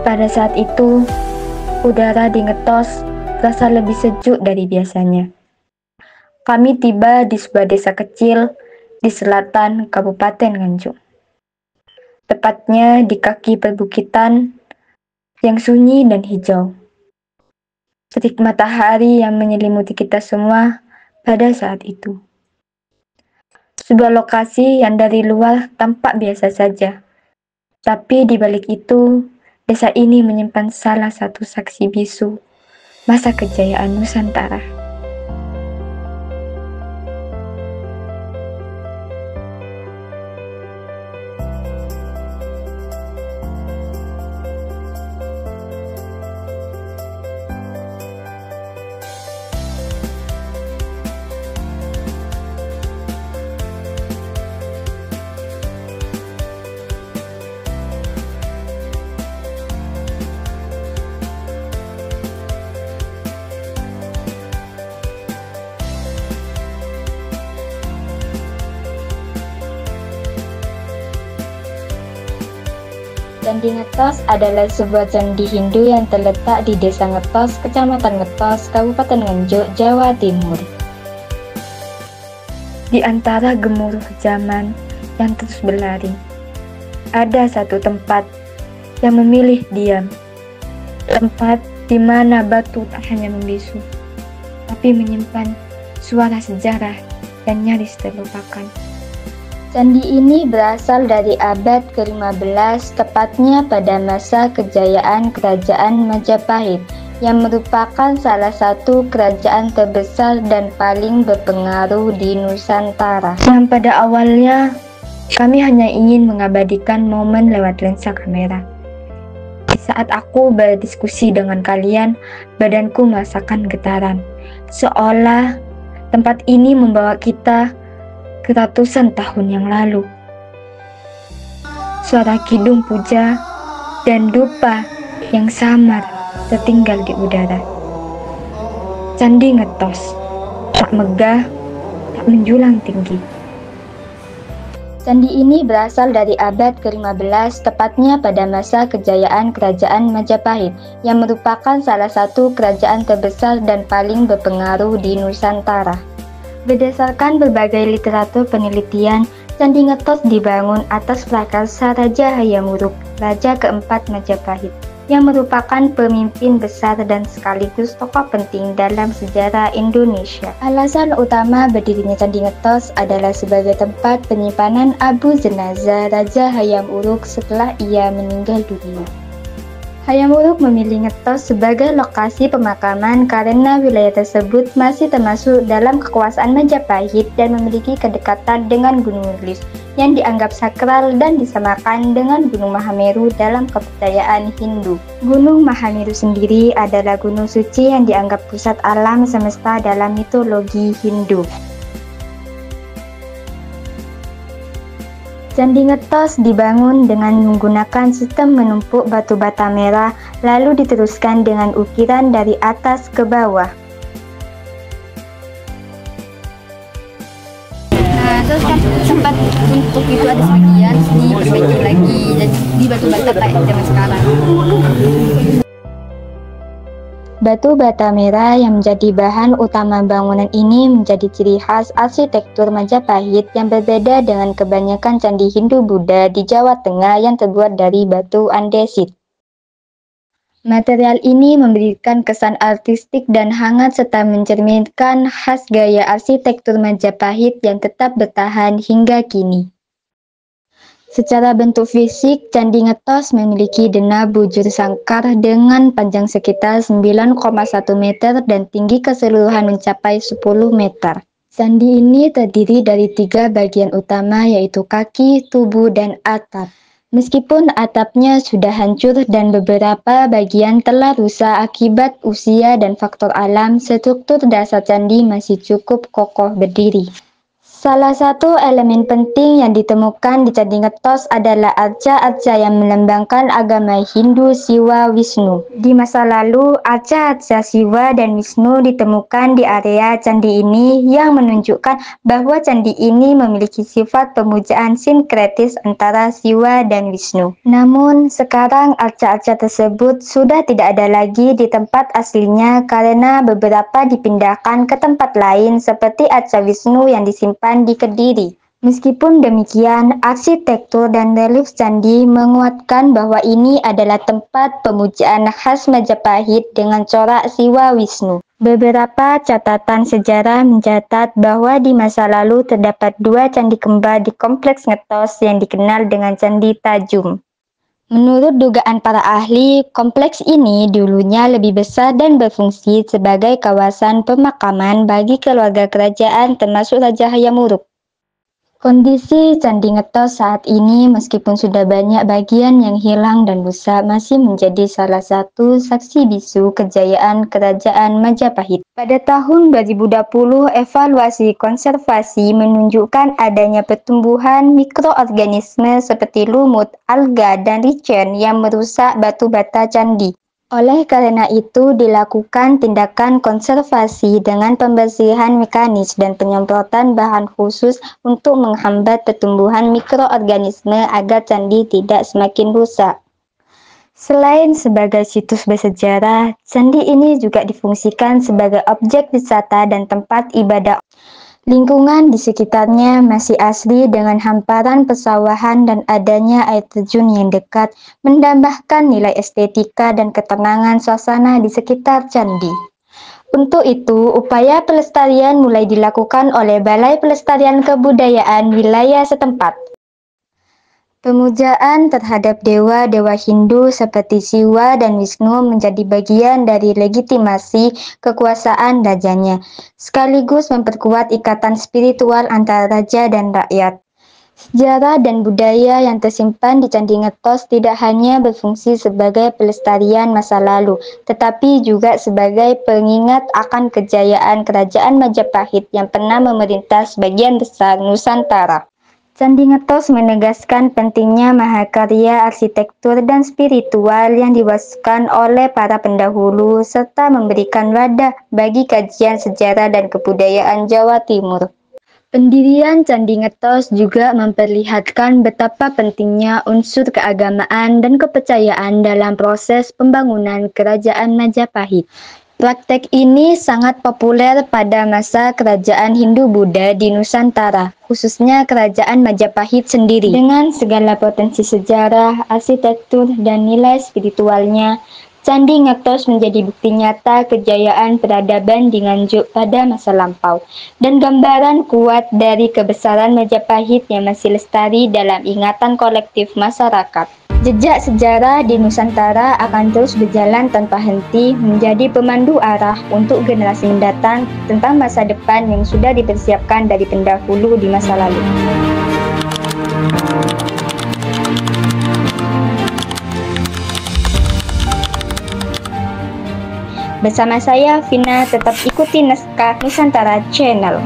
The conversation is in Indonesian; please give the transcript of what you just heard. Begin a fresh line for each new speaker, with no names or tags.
Pada saat itu, udara di Ngetos terasa lebih sejuk dari biasanya. Kami tiba di sebuah desa kecil di selatan Kabupaten Nganjuk. Tepatnya di kaki perbukitan yang sunyi dan hijau. Terik matahari yang menyelimuti kita semua pada saat itu. Sebuah lokasi yang dari luar tampak biasa saja. Tapi di balik itu, desa ini menyimpan salah satu saksi bisu masa kejayaan Nusantara. Candi Ngetos adalah sebuah candi Hindu yang terletak di Desa Ngetos, Kecamatan Ngetos, Kabupaten Nganjuk, Jawa Timur. Di antara gemuruh zaman yang terus berlari, ada satu tempat yang memilih diam. Tempat di mana batu tak hanya membisu, tapi menyimpan suara sejarah yang nyaris terlupakan. Candi ini berasal dari abad ke-15, tepatnya pada masa kejayaan Kerajaan Majapahit, yang merupakan salah satu kerajaan terbesar dan paling berpengaruh di Nusantara. Yang pada awalnya, kami hanya ingin mengabadikan momen lewat lensa kamera. Di saat aku berdiskusi dengan kalian, badanku merasakan getaran, seolah tempat ini membawa kita ke ratusan tahun yang lalu. Suara kidung puja dan dupa yang samar tertinggal di udara. Candi Ngetos, tak megah, tak menjulang tinggi. Candi ini berasal dari abad ke-15, tepatnya pada masa kejayaan Kerajaan Majapahit, yang merupakan salah satu kerajaan terbesar dan paling berpengaruh di Nusantara. Berdasarkan berbagai literatur penelitian, Candi Ngetos dibangun atas prakarsa Raja Hayam Wuruk, Raja keempat Majapahit, yang merupakan pemimpin besar dan sekaligus tokoh penting dalam sejarah Indonesia. Alasan utama berdirinya Candi Ngetos adalah sebagai tempat penyimpanan abu jenazah Raja Hayam Wuruk setelah ia meninggal dunia. Hayam Wuruk memilih Ngetos sebagai lokasi pemakaman karena wilayah tersebut masih termasuk dalam kekuasaan Majapahit dan memiliki kedekatan dengan Gunung Wilis yang dianggap sakral dan disamakan dengan Gunung Mahameru dalam kepercayaan Hindu. Gunung Mahameru sendiri adalah gunung suci yang dianggap pusat alam semesta dalam mitologi Hindu. Candi Ngetos dibangun dengan menggunakan sistem menumpuk batu bata merah, lalu diteruskan dengan ukiran dari atas ke bawah.
Nah, terus kan sempat untuk itu ada sebagian diperbaiki lagi dan di batu bata kayak zaman sekarang.
Batu bata merah yang menjadi bahan utama bangunan ini menjadi ciri khas arsitektur Majapahit yang berbeda dengan kebanyakan candi Hindu-Buddha di Jawa Tengah yang terbuat dari batu andesit. Material ini memberikan kesan artistik dan hangat serta mencerminkan khas gaya arsitektur Majapahit yang tetap bertahan hingga kini. Secara bentuk fisik, Candi Ngetos memiliki dena bujur sangkar dengan panjang sekitar 9,1 meter dan tinggi keseluruhan mencapai 10 meter. Candi ini terdiri dari 3 bagian utama yaitu kaki, tubuh, dan atap. Meskipun atapnya sudah hancur dan beberapa bagian telah rusak akibat usia dan faktor alam, struktur dasar candi masih cukup kokoh berdiri. Salah satu elemen penting yang ditemukan di Candi Ngetos adalah arca-arca yang melambangkan agama Hindu Siwa Wisnu. Di masa lalu, arca-arca Siwa dan Wisnu ditemukan di area candi ini yang menunjukkan bahwa candi ini memiliki sifat pemujaan sinkretis antara Siwa dan Wisnu. Namun, sekarang arca-arca tersebut sudah tidak ada lagi di tempat aslinya karena beberapa dipindahkan ke tempat lain seperti arca Wisnu yang disimpan di Kediri. Meskipun demikian, arsitektur dan relief candi menguatkan bahwa ini adalah tempat pemujaan khas Majapahit dengan corak Siwa Wisnu. Beberapa catatan sejarah mencatat bahwa di masa lalu terdapat dua candi kembar di kompleks Ngetos yang dikenal dengan Candi Tajum. Menurut dugaan para ahli, kompleks ini dulunya lebih besar dan berfungsi sebagai kawasan pemakaman bagi keluarga kerajaan termasuk Raja Hayam Wuruk. Kondisi Candi Ngetos saat ini meskipun sudah banyak bagian yang hilang dan rusak masih menjadi salah satu saksi bisu kejayaan Kerajaan Majapahit. Pada tahun 2020, evaluasi konservasi menunjukkan adanya pertumbuhan mikroorganisme seperti lumut, alga, dan lichen yang merusak batu bata candi. Oleh karena itu, dilakukan tindakan konservasi dengan pembersihan mekanis dan penyemprotan bahan khusus untuk menghambat pertumbuhan mikroorganisme agar candi tidak semakin rusak. Selain sebagai situs bersejarah, candi ini juga difungsikan sebagai objek wisata dan tempat ibadah. Lingkungan di sekitarnya masih asri dengan hamparan pesawahan dan adanya air terjun yang dekat, menambahkan nilai estetika dan ketenangan suasana di sekitar candi. Untuk itu, upaya pelestarian mulai dilakukan oleh Balai Pelestarian Kebudayaan wilayah setempat. Pemujaan terhadap dewa-dewa Hindu seperti Siwa dan Wisnu menjadi bagian dari legitimasi kekuasaan rajanya, sekaligus memperkuat ikatan spiritual antara raja dan rakyat. Sejarah dan budaya yang tersimpan di Candi Ngetos tidak hanya berfungsi sebagai pelestarian masa lalu, tetapi juga sebagai pengingat akan kejayaan Kerajaan Majapahit yang pernah memerintah sebagian besar Nusantara. Candi Ngetos menegaskan pentingnya mahakarya arsitektur dan spiritual yang diwariskan oleh para pendahulu serta memberikan wadah bagi kajian sejarah dan kebudayaan Jawa Timur. Pendirian Candi Ngetos juga memperlihatkan betapa pentingnya unsur keagamaan dan kepercayaan dalam proses pembangunan Kerajaan Majapahit. Praktek ini sangat populer pada masa Kerajaan Hindu-Buddha di Nusantara, khususnya Kerajaan Majapahit sendiri. Dengan segala potensi sejarah, arsitektur, dan nilai spiritualnya, Candi Ngetos menjadi bukti nyata kejayaan peradaban di Nganjuk pada masa lampau, dan gambaran kuat dari kebesaran Majapahit yang masih lestari dalam ingatan kolektif masyarakat. Jejak sejarah di Nusantara akan terus berjalan tanpa henti menjadi pemandu arah untuk generasi mendatang tentang masa depan yang sudah dipersiapkan dari pendahulu di masa lalu. Bersama saya, Vina, tetap ikuti Naskah Nusantara Channel.